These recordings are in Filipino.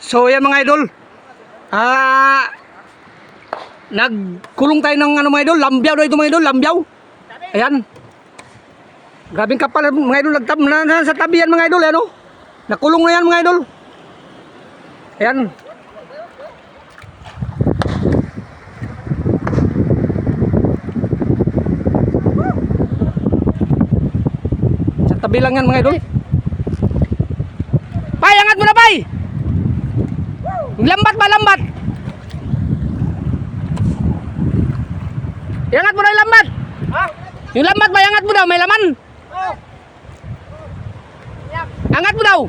So yan mga idol. Nagkulong tayo ng ano mga idol, lambyaw daw ito mga idol, lambyaw. Ayan. Grabing kapal mga idol, sa tabi yan mga idol, ano? Nakulong na yan mga idol. Ayan. Sa tabi lang yan mga idol. Bay, angat mo na bay. Lambat ba, lambat? Iangat mo na yung lambat. Ha? Yung lambat ba, iangat mo daw, may laman. Oh. Angat mo daw.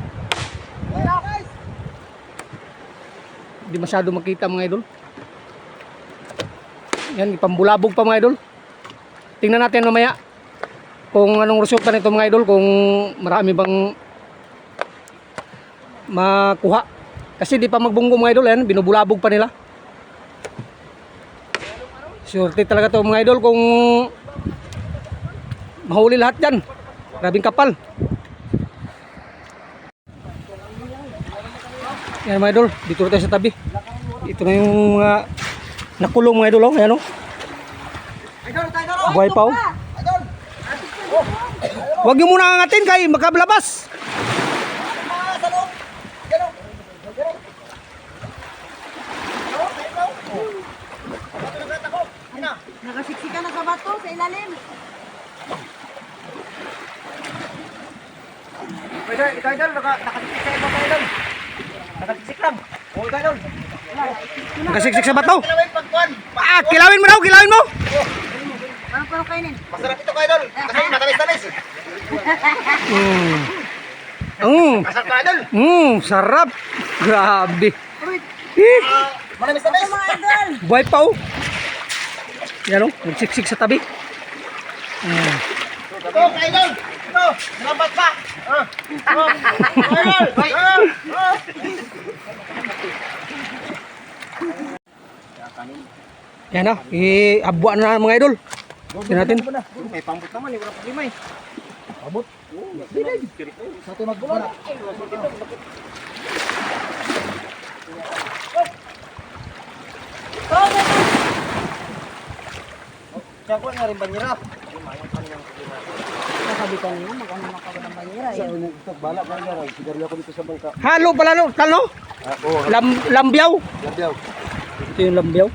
Hindi masyado makita mga idol. Yan, ipambulabog pa mga idol. Tingnan natin mamaya kung anong resulta nito mga idol, kung marami bang makuha. Kasi di pa magbunggo mga idol, yan, binubulabog pa nila. Surti talaga to mga idol kung mahuli lahat dyan. Grabing kapal. Yan mga idol, dito tayo sa tabi. Ito na yung mga nakulong mga idol, oh. Ayan, oh. Buhay pa, oh. Huwag nyo muna angatin kay makablabas. Nakasiksikan na sa bato sa ilalim. Ito idol, nakasiksik sa iba pa idol. Nakasiksik lang. O ito idol. Nakasiksik sa bato. Kilawin pagkuhan. Kilawin mo daw, kilawin mo. Parang kainin. Masarap ito ka idol. Kasi matalis-talis. Masarap ka idol. Sarap. Grabe. Manamis-tamis. Mga idol. Buhay pa, oh. Yan, oh, nagsiksik sa tabi. Ito ka idol. Ito, lambat pa. Yan na, iabwa na mga idol. Tingnan natin. May pambot naman, wala problema eh. Pambot? Satu nagbulan. Kaya ko nga rin banyera. Kasabitan niyo, magkano makawala ng banyera. Balak ka nga rin. Sigarilyo ako dito sa bangka. Halo pala, no? Talo? Lambyaw. Labyaw. Ito yung lambyaw.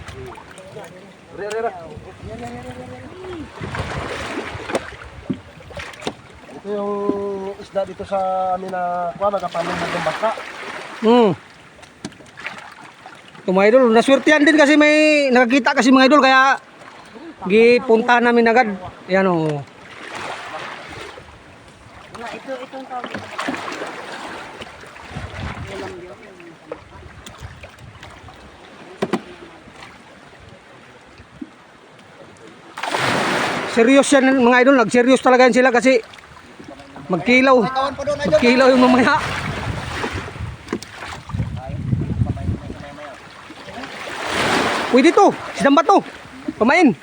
Rera. Ito yung isda dito sa amin na kuha, nagkapanon ng bangka. Ito mga idol, naswertihan din kasi may nakakita kasi mga idol, kaya gipunta namin agad. Yan, oh. Itong tawag dito. Serious yan mga idol, nag-serious talaga yan sila kasi magkilaw yung mamaya. Pwede to, sidang bato, pamain.